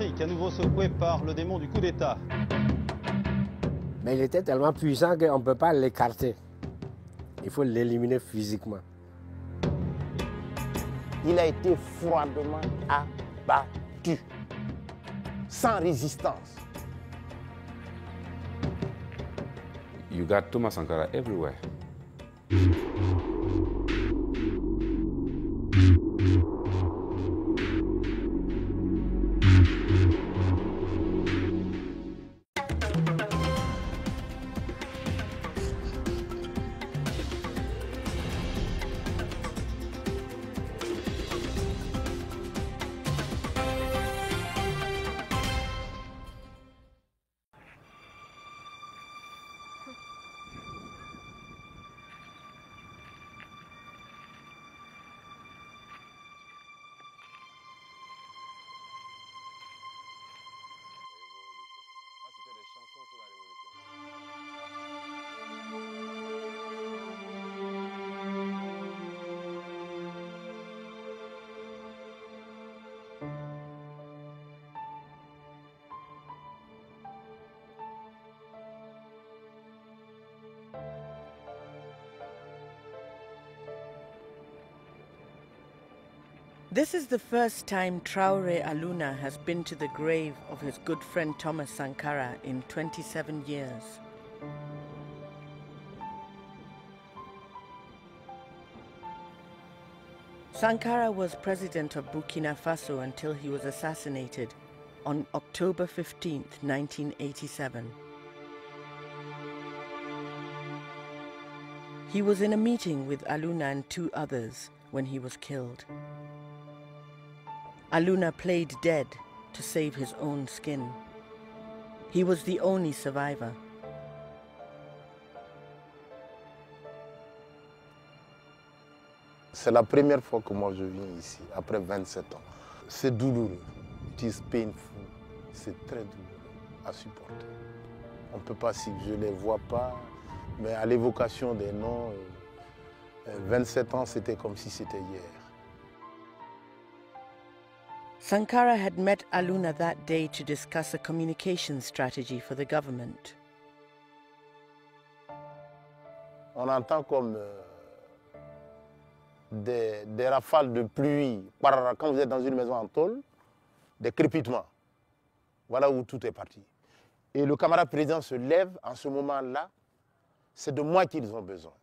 L'Afrique, à nouveau secouée par le démon du coup d'État. Mais il était tellement puissant qu'on ne peut pas l'écarter. Il faut l'éliminer physiquement. Il a été froidement abattu, sans résistance. You got Thomas Sankara everywhere. This is the first time Traoré Aluna has been to the grave of his good friend Thomas Sankara in 27 years. Sankara was president of Burkina Faso until he was assassinated on October 15, 1987. He was in a meeting with Aluna and two others when he was killed. Aluna played dead to save his own skin. He was the only survivor. C'est la première fois que moi je viens ici, après 27 ans. C'est douloureux. It is painful. C'est très douloureux à supporter. On ne peut pas, si je ne les vois pas, mais à l'évocation des noms, 27 ans, c'était comme si c'était hier. Sankara had met Aluna that day to discuss a communication strategy for the government. On entend comme des rafales de pluie, quand vous êtes dans une maison en tôle, des crépitements. Voilà où tout est parti. Et le camarade président se lève en ce moment-là, c'est de moi qu'ils ont besoin.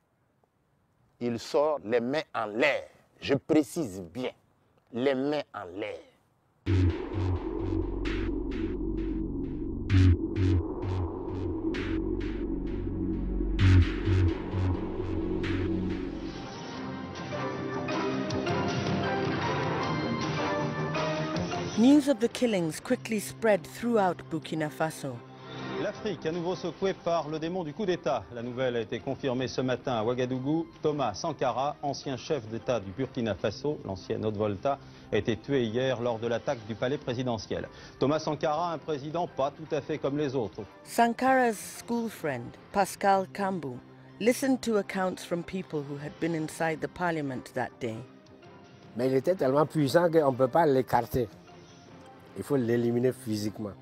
Il sort les mains en l'air, je précise bien, les mains en l'air. News of the killings quickly spread throughout Burkina Faso. L'Afrique, à nouveau secouée par le démon du coup d'État. La nouvelle a été confirmée ce matin à Ouagadougou. Thomas Sankara, ancien chef d'État du Burkina Faso, l'ancienne Haute-Volta, a été tué hier lors de l'attaque du palais présidentiel. Thomas Sankara, un président pas tout à fait comme les autres. Sankara's school friend, Pascal Kambu, listened to accounts from people who had been inside the parliament that day. Mais il était tellement puissant qu'on ne peut pas l'écarter. Il faut l'éliminer physiquement.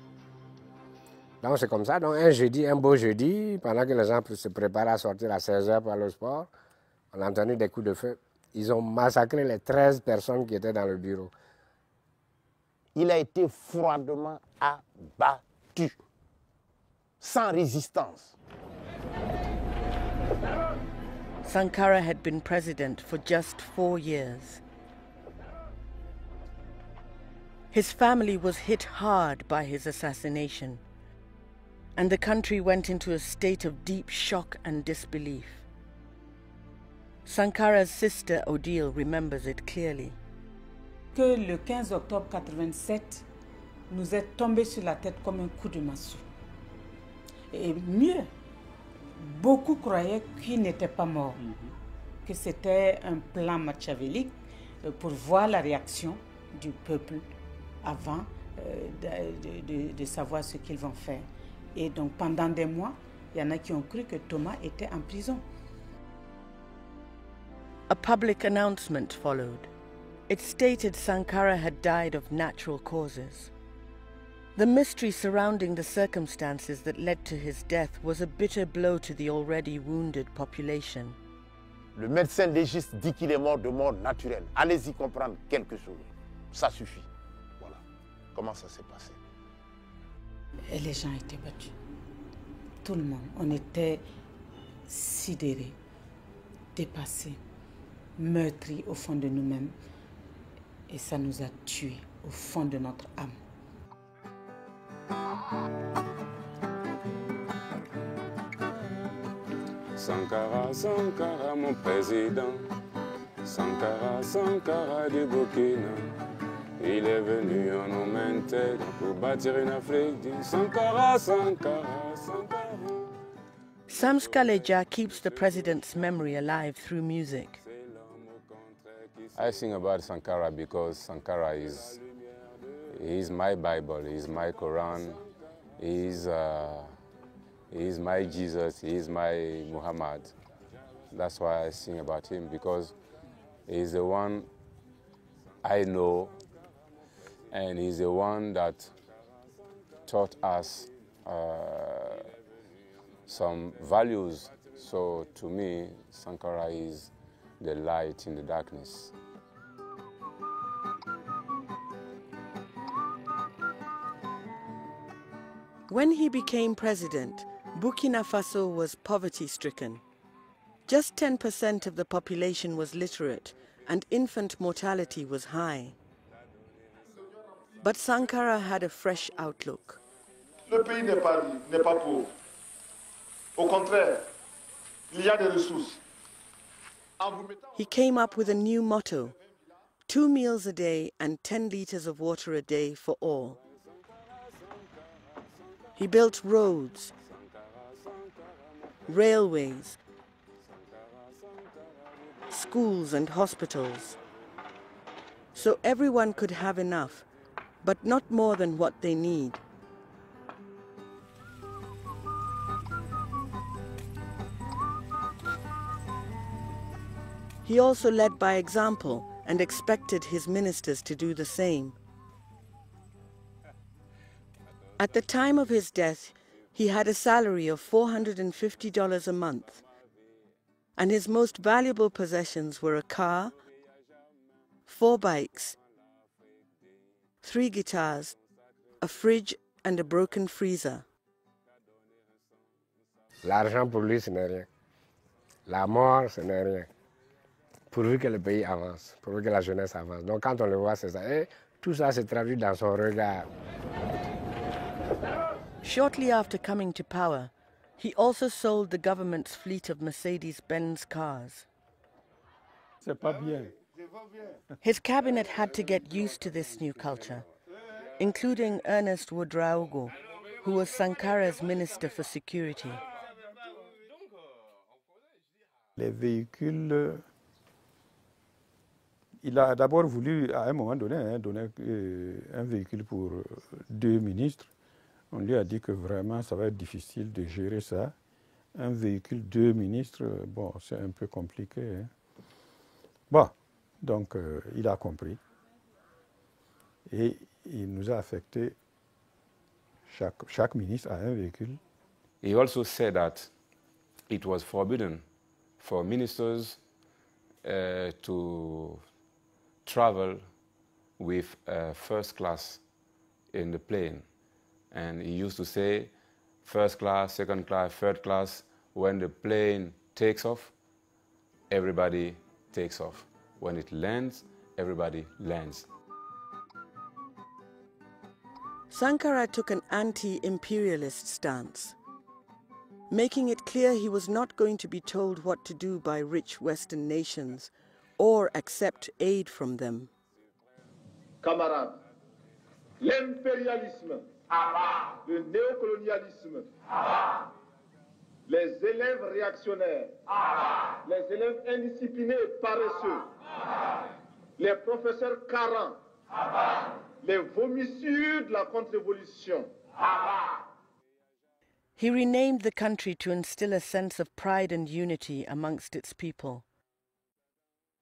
Donc c'est comme ça, donc un jeudi, un beau jeudi, pendant que les gens se préparaient à sortir à 16h pour aller au sport, on a entendu des coups de feu. Ils ont massacré les 13 personnes qui étaient dans le bureau. Il a été froidement abattu, sans résistance. Sankara had been president for just 4 years. His family was hit hard by his assassination, and the country went into a state of deep shock and disbelief. Sankara's sister Odile remembers it clearly. Que le 15 octobre 87 nous est tombé sur la tête comme un coup de massue. Et mieux, beaucoup croyaient qu'il n'était pas mort, que c'était un plan machiavélique pour voir la réaction du peuple avant de savoir ce qu'ils vont faire. Et donc pendant des mois, il y en a qui ont cru que Thomas était en prison. A public announcement followed. It stated Sankara had died of natural causes. The mystery surrounding the circumstances that led to his death was a bitter blow to the already wounded population. Le médecin légiste dit qu'il est mort de mort naturelle. Allez-y comprendre quelque chose. Ça suffit. Voilà. Comment ça s'est passé? Et les gens étaient battus. Tout le monde. On était sidérés, dépassés, meurtris au fond de nous-mêmes. Et ça nous a tués au fond de notre âme. Sankara, Sankara, mon président. Sankara, Sankara du Burkina. Il est venu en homme intègre pour bâtir une Afrique du Sankara, Sankara, Sankara. Sam Skaleja keeps the president's memory alive through music. I sing about Sankara because Sankara is my Bible, he's my Quran, he's my Jesus, he's my Muhammad. That's why I sing about him, because he's the one I know, and he's the one that taught us some values. So to me, Sankara is the light in the darkness. When he became president, Burkina Faso was poverty-stricken. Just 10% of the population was literate, and infant mortality was high. But Sankara had a fresh outlook. Le pays n'est pas pauvre. Au contraire, il y a des ressources. He came up with a new motto: 2 meals a day and 10 liters of water a day for all. He built roads, railways, schools and hospitals, so everyone could have enough, but not more than what they need. He also led by example and expected his ministers to do the same. At the time of his death, he had a salary of $450 a month, and his most valuable possessions were a car, 4 bikes, 3 guitars, a fridge and a broken freezer. L'argent pour lui, ce n'est rien. La mort, ce n'est rien. Pourvu que le pays avance, pourvu que la jeunesse avance. Donc quand on le voit, c'est ça. Et tout ça se traduit dans son regard. Shortly after coming to power, he also sold the government's fleet of Mercedes-Benz cars. C'est pas bien. His cabinet had to get used to this new culture, including Ernest Ouedraogo, who was Sankara's Minister for Security. Les véhicules, il a d'abord voulu, à un moment donné, donner un véhicule pour 2 ministres. On lui a dit que vraiment, ça va être difficile de gérer ça. Un véhicule, 2 ministres, bon, c'est un peu compliqué. Hein. Bon, donc il a compris. Et il nous a affecté, chaque ministre a un véhicule. He also said that it was forbidden for ministers to travel with first class in the plane. And he used to say, first class, second class, third class. When the plane takes off, everybody takes off. When it lands, everybody lands. Sankara took an anti-imperialist stance, making it clear he was not going to be told what to do by rich Western nations or accept aid from them. Camarades, l'impérialisme, le néocolonialisme, les élèves réactionnaires, les élèves indisciplinés et paresseux, les professeurs carents, les vomissures de la contre-révolution. He renamed the country to instill a sense of pride and unity amongst its people.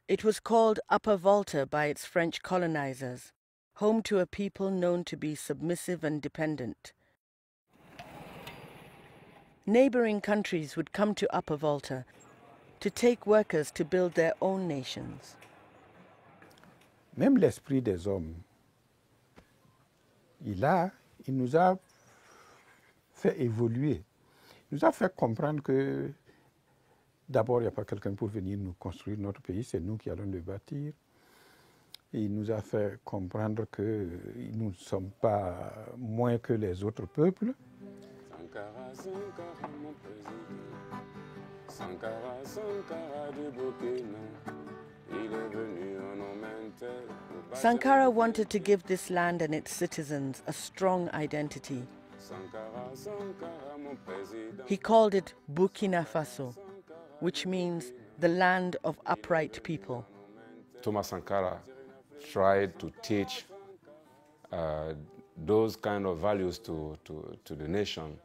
It was called Upper Volta by its French colonizers, home to a people known to be submissive and dependent. Neighboring countries would come to Upper Volta to take workers to build their own nations. Même l'esprit des hommes, il nous a fait évoluer. Il nous a fait comprendre que d'abord, il n'y a pas quelqu'un pour venir nous construire notre pays, c'est nous qui allons le bâtir. Et il nous a fait comprendre que nous ne sommes pas moins que les autres peuples. Sankara, Sankara, mon président. Sankara, Sankara du Burkina. Il est venu en Omentel. Sankara wanted to give this land and its citizens a strong identity. Sankara, Sankara, mon président. He called it Burkina Faso, which means the land of upright people. Thomas Sankara tried to teach those kind of values to the nation.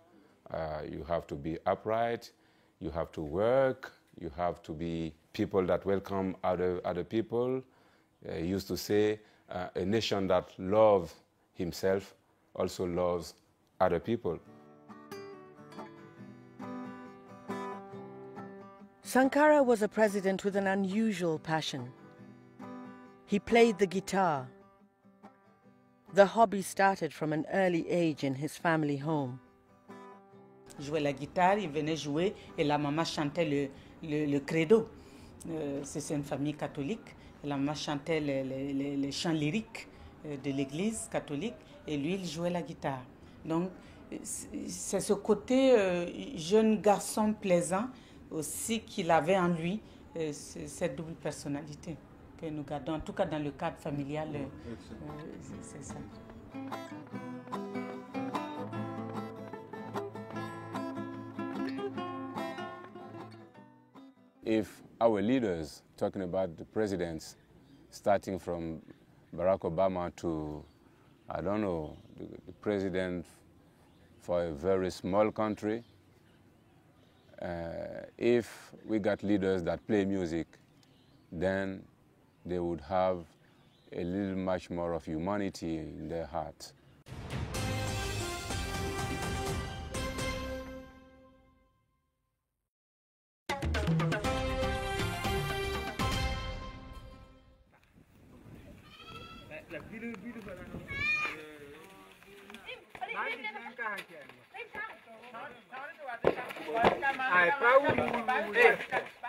You have to be upright, you have to work, you have to be people that welcome other people. He used to say, a nation that loves himself also loves other people. Sankara was a president with an unusual passion. He played the guitar. The hobby started from an early age in his family home. Il jouait la guitare, il venait jouer et la maman chantait le credo. C'est une famille catholique. La maman chantait les chants lyriques de l'église catholique et lui, il jouait la guitare. Donc, c'est ce côté jeune garçon plaisant aussi qu'il avait en lui, cette double personnalité que nous gardons, en tout cas dans le cadre familial, c'est ça. If our leaders, talking about the presidents, starting from Barack Obama to, I don't know, the president for a very small country, if we got leaders that play music, then they would have a little much more of humanity in their hearts.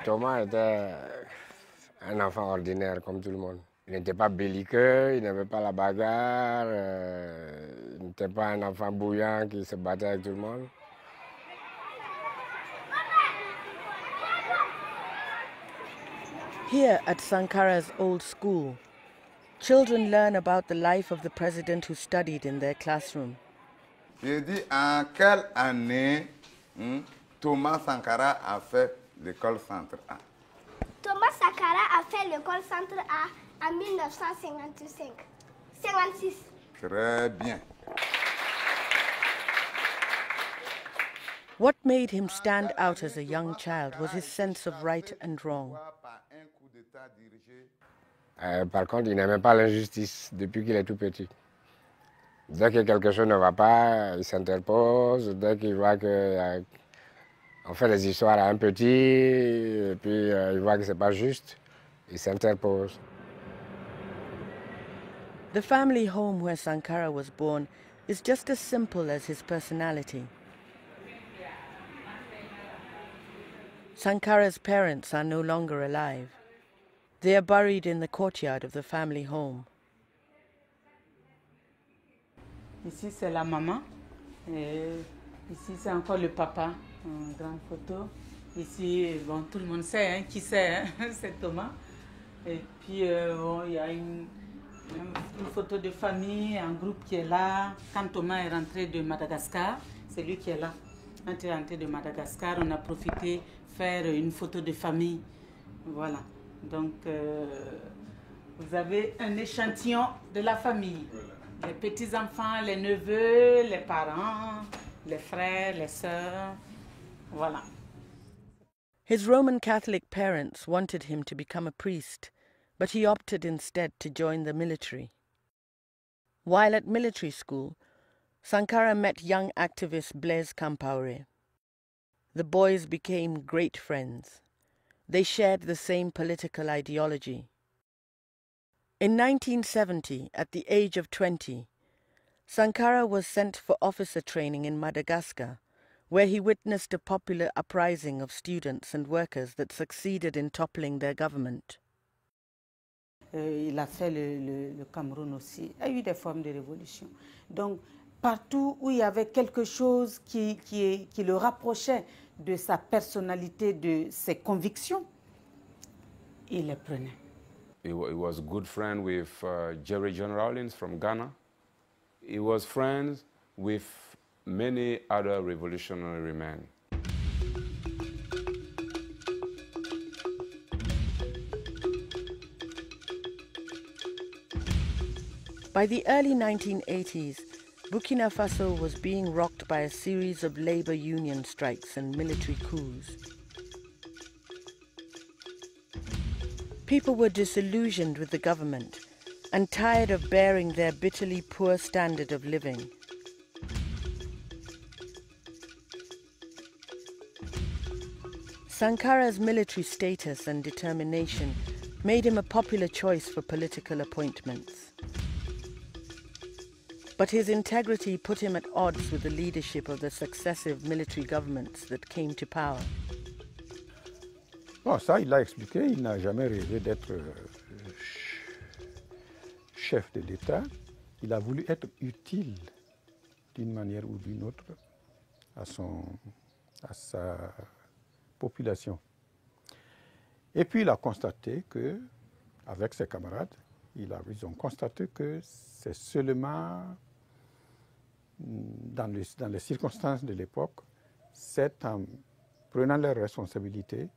Thomas était un enfant ordinaire comme tout le monde. Il n'était pas belliqueux, il n'avait pas la bagarre, il n'était pas un enfant bouillant qui se battait avec tout le monde. Here at Sankara's old school, children learn about the life of the president who studied in their classroom. J'ai dit en quelle année Thomas Sankara a fait l'école centre A? Thomas Sankara a fait l'école centre A en 1956. Très bien. What made him stand out as a young child was his sense of right and wrong. Par contre, il n'aimait pas l'injustice depuis qu'il est tout petit. Dès que quelque chose ne va pas, il s'interpose. Dès qu'il voit qu'on fait des histoires à un petit, et puis il voit que ce n'est pas juste, il s'interpose. The family home where Sankara was born is just as simple as his personality. Sankara's parents are no longer alive. They are buried in the courtyard of the family home. Ici, c'est la maman. Et ici, c'est encore le papa, en grande photo. Ici, bon, tout le monde sait, hein, qui c'est, hein, c'est Thomas. Et puis, bon, il y a une photo de famille, un groupe qui est là. Quand Thomas est rentré de Madagascar, c'est lui qui est là. Quand il est rentré de Madagascar, on a profité faire une photo de famille. Voilà. Donc, vous avez un échantillon de la famille. Les petits-enfants, les neveux, les parents, les frères, les sœurs. Voilà. His Roman Catholic parents wanted him to become a priest, but he opted instead to join the military. While at military school, Sankara met young activist Blaise Compaoré. The boys became great friends. They shared the same political ideology. In 1970, at the age of 20, Sankara was sent for officer training in Madagascar, where he witnessed a popular uprising of students and workers that succeeded in toppling their government. Il a fait le Cameroun aussi. Il y a eu des formes de révolution. Donc, partout où il y avait quelque chose qui le rapprochait de sa personnalité, de ses convictions, il les prenait. He was a good friend with Jerry John Rawlings from Ghana. He was friends with many other revolutionary men. By the early 1980s, Burkina Faso was being rocked by a series of labor union strikes and military coups. People were disillusioned with the government and tired of bearing their bitterly poor standard of living. Sankara's military status and determination made him a popular choice for political appointments. But his integrity put him at odds with the leadership of the successive military governments that came to power. Bon, ça, il l'a expliqué, il n'a jamais rêvé d'être chef de l'État. Il a voulu être utile d'une manière ou d'une autre à sa population. Et puis il a constaté que, avec ses camarades, ils ont constaté que c'est seulement dans les circonstances de l'époque, c'est en prenant leurs responsabilités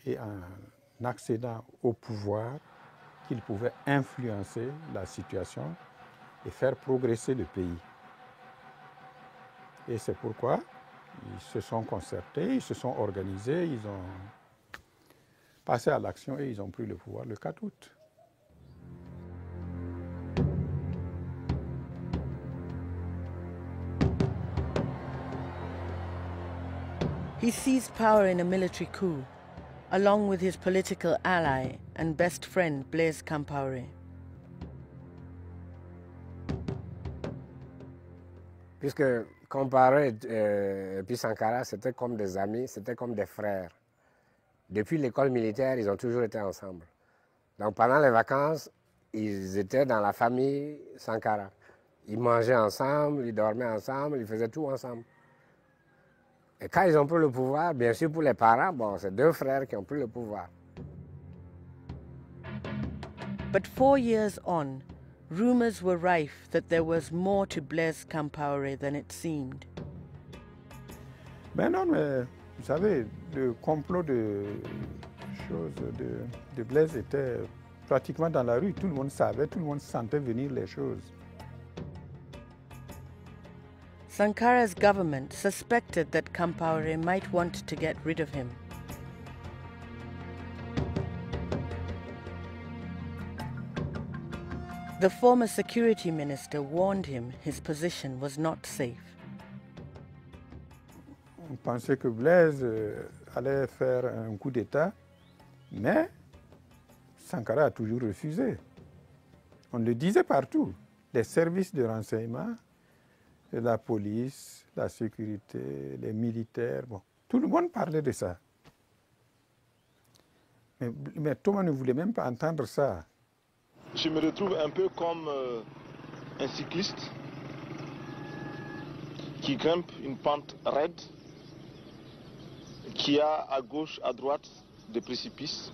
et en accédant au pouvoir qu'ils pouvaient influencer la situation et faire progresser le pays. Et c'est pourquoi ils se sont concertés, ils se sont organisés, ils ont passé à l'action et ils ont pris le pouvoir le 4 août. He seized power in a military coup, along with his political ally and best friend Blaise Compaoré. Puisque Compaoré et puis Sankara, c'était comme des amis, c'était comme des frères. Depuis l'école militaire, ils ont toujours été ensemble. Donc pendant les vacances, ils étaient dans la famille Sankara. Ils mangeaient ensemble, ils dormaient ensemble, ils faisaient tout ensemble. Et quand ils ont pris le pouvoir, bien sûr pour les parents, bon, c'est deux frères qui ont pris le pouvoir. But 4 years on, rumors were rife that there was more to Blaise Compaoré than it seemed. Ben non, mais vous savez, le complot de Blaise était pratiquement dans la rue. Tout le monde savait, tout le monde sentait venir les choses. Sankara's government suspected that Compaoré might want to get rid of him. The former security minister warned him his position was not safe. On pensait que Blaise allait faire un coup d'État, mais Sankara a toujours refusé. On le disait partout. Les services de renseignement, la police, la sécurité, les militaires, bon, tout le monde parlait de ça. Mais Thomas ne voulait même pas entendre ça. Je me retrouve un peu comme un cycliste qui grimpe une pente raide, qui a à gauche, à droite des précipices.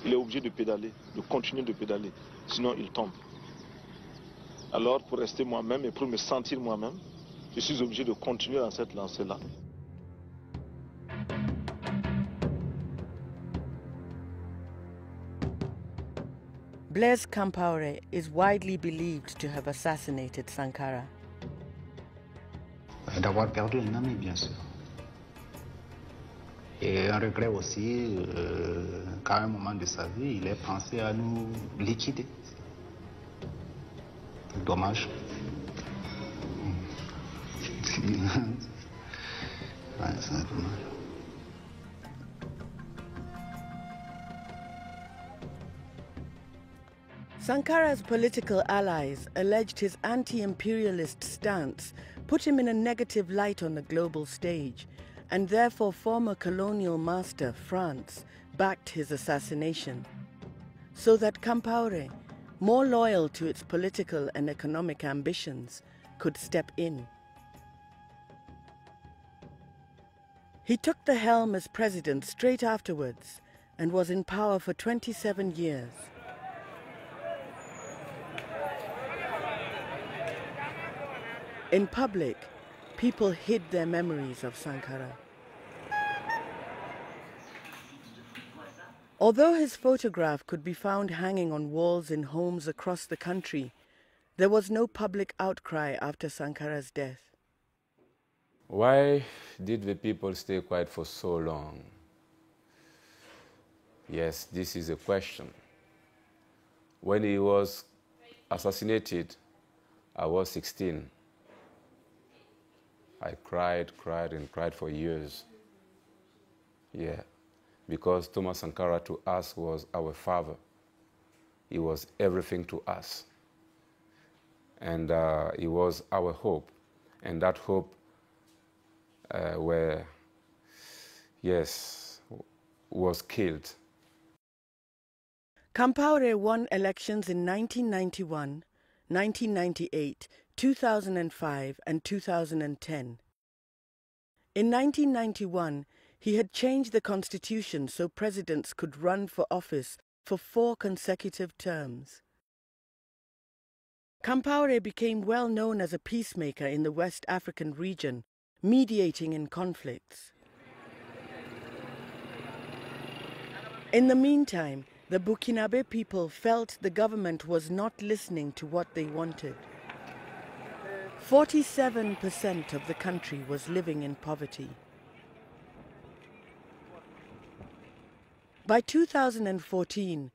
Il est obligé de pédaler, de continuer de pédaler, sinon il tombe. Alors pour rester moi-même et pour me sentir moi-même, je suis obligé de continuer dans cette lancée-là. Blaise Compaoré is widely believed to have assassinated Sankara. D'avoir perdu un ami, bien sûr. Et un regret aussi, qu'à un moment de sa vie, il ait pensé à nous liquider. dommage. Ouais, c'est dommage. Sankara's political allies alleged his anti-imperialist stance put him in a negative light on the global stage, and therefore former colonial master France backed his assassination, so that Compaoré, more loyal to its political and economic ambitions, could step in. He took the helm as president straight afterwards and was in power for 27 years. In public, people hid their memories of Sankara. Although his photograph could be found hanging on walls in homes across the country, there was no public outcry after Sankara's death. Why did the people stay quiet for so long? Yes, this is a question. When he was assassinated, I was 16. I cried and cried for years. Yeah, because Thomas Sankara to us was our father. He was everything to us. And he was our hope. And that hope was killed. Compaoré won elections in 1991, 1998, 2005 and 2010. In 1991, he had changed the constitution so presidents could run for office for 4 consecutive terms. Compaoré became well known as a peacemaker in the West African region, mediating in conflicts. In the meantime, the Burkinabe people felt the government was not listening to what they wanted. 47% of the country was living in poverty. By 2014,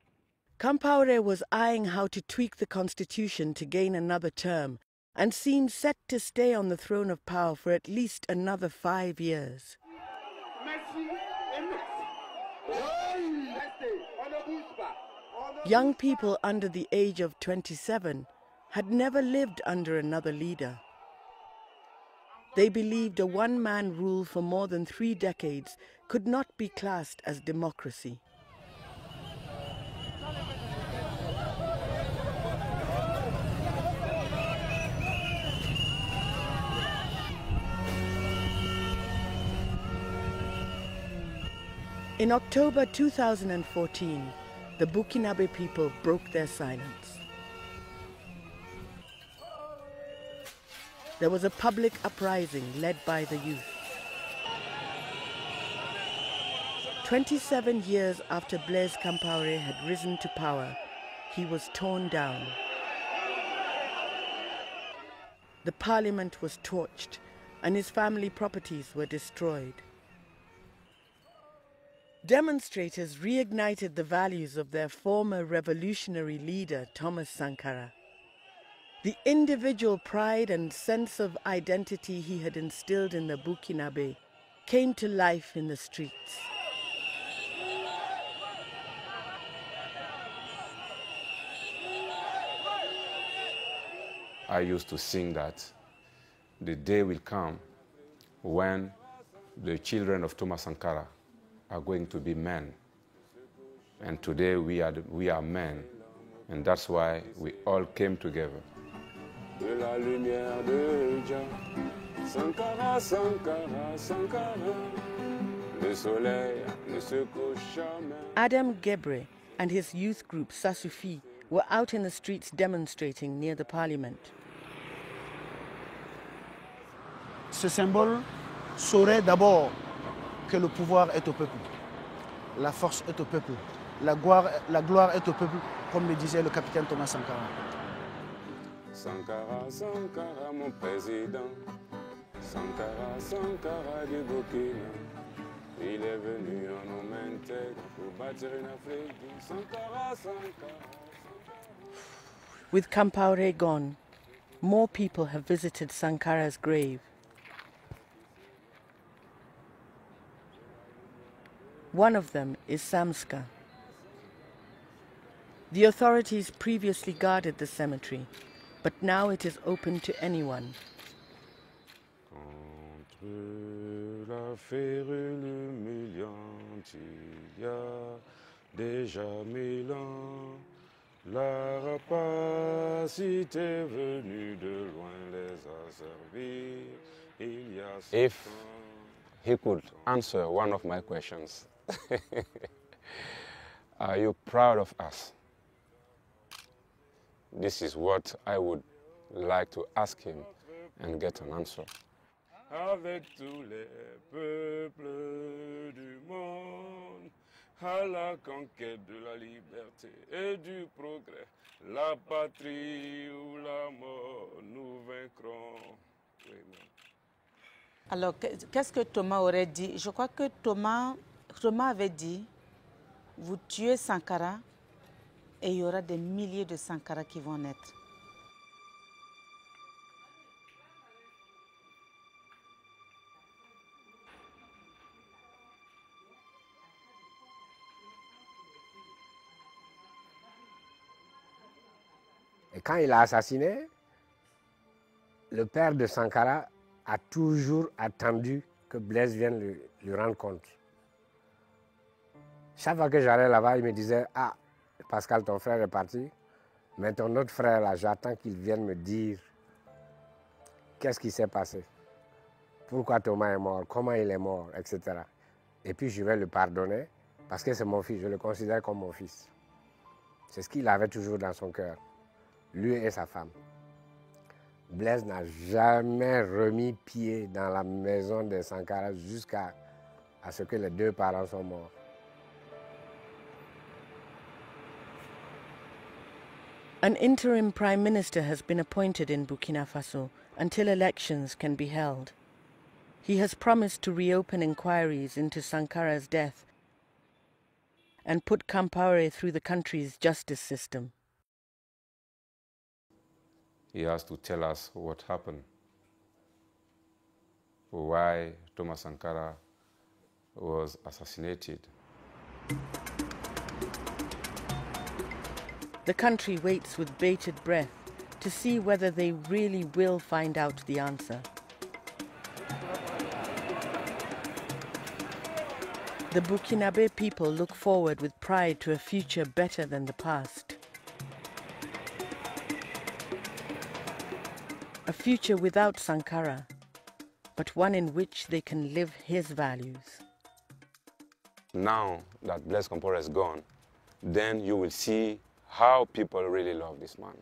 Compaoré was eyeing how to tweak the constitution to gain another term and seemed set to stay on the throne of power for at least another 5 years. Young people under the age of 27 had never lived under another leader. They believed a one-man rule for more than 3 decades could not be classed as democracy. In October 2014, the Burkinabe people broke their silence. There was a public uprising led by the youth. 27 years after Blaise Compaoré had risen to power, he was torn down. The parliament was torched and his family properties were destroyed. Demonstrators reignited the values of their former revolutionary leader, Thomas Sankara. The individual pride and sense of identity he had instilled in the Burkinabe came to life in the streets. I used to sing that the day will come when the children of Thomas Sankara are going to be men. And today we are men. And that's why we all came together. De la lumière de Jah, Sankara, Sankara, Sankara, le soleil ne se couche jamais. Adam Gebre and his youth group Sasufi were out in the streets demonstrating near the parliament. Ce symbole saurait d'abord que le pouvoir est au peuple, la force est au peuple, la gloire est au peuple, comme le disait le capitaine Thomas Sankara. Sankara, Sankara, mon président, Sankara, Sankara du Burkina, il est venu en homme intègre pour bâtir une Afrique. Sankara, Sankara. With Compaoré gone, more people have visited Sankara's grave. One of them is Samska. The authorities previously guarded the cemetery, but now it is open to anyone. Contre la férule humiliante, il y a déjà 1000 ans, la rapacité venue de loin les a servis. Il y a If he could answer one of my questions, are you proud of us? This is what I would like to ask him and get an answer. Avec tous les peuples du monde, à la conquête de la liberté et du progrès, la patrie ou la mort, nous vaincrons. Alors, qu'est-ce que Thomas aurait dit? Je crois que Thomas avait dit, vous tuez Sankara et il y aura des milliers de Sankara qui vont naître. Et quand il l'a assassiné, le père de Sankara a toujours attendu que Blaise vienne lui rendre compte. Chaque fois que j'allais là-bas, il me disait « Ah, Pascal, ton frère est parti, mais ton autre frère là, j'attends qu'il vienne me dire qu'est-ce qui s'est passé, pourquoi Thomas est mort, comment il est mort, etc. Et puis je vais le pardonner parce que c'est mon fils, je le considère comme mon fils. » C'est ce qu'il avait toujours dans son cœur, lui et sa femme. Blaise n'a jamais remis pied dans la maison de Sankara jusqu'à ce que les deux parents soient morts. An interim prime minister has been appointed in Burkina Faso until elections can be held. He has promised to reopen inquiries into Sankara's death and put Compaoré through the country's justice system. He has to tell us what happened, why Thomas Sankara was assassinated. The country waits with bated breath to see whether they really will find out the answer. The Burkinabe people look forward with pride to a future better than the past. A future without Sankara, but one in which they can live his values. Now that Blaise Compaoré is gone, then you will see how people really love this man.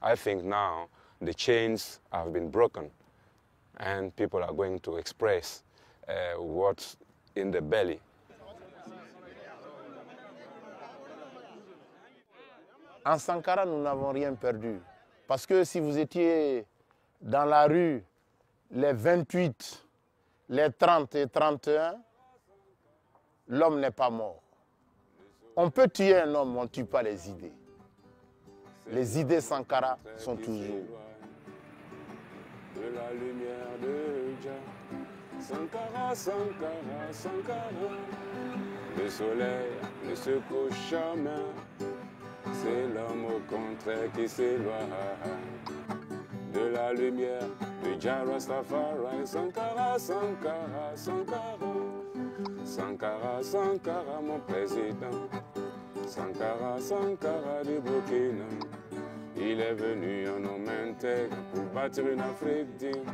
I think now the chains have been broken and people are going to express what's in the belly. En Sankara, nous n'avons rien perdu. Parce que si vous étiez dans la rue les 28, les 30 et 31, l'homme n'est pas mort. On peut tuer un homme, on ne tue pas les idées. Les idées Sankara sont toujours. De la lumière de Jah, Sankara, Sankara, Sankara. Le soleil ne se couche jamais, c'est l'homme au contraire qui s'éloigne. De la lumière de Jah Rastafari, Sankara, Sankara, Sankara. Sankara, Sankara, mon président. Sankara, Sankara du Burkina. Il est venu en homme intègre pour bâtir une Afrique digne.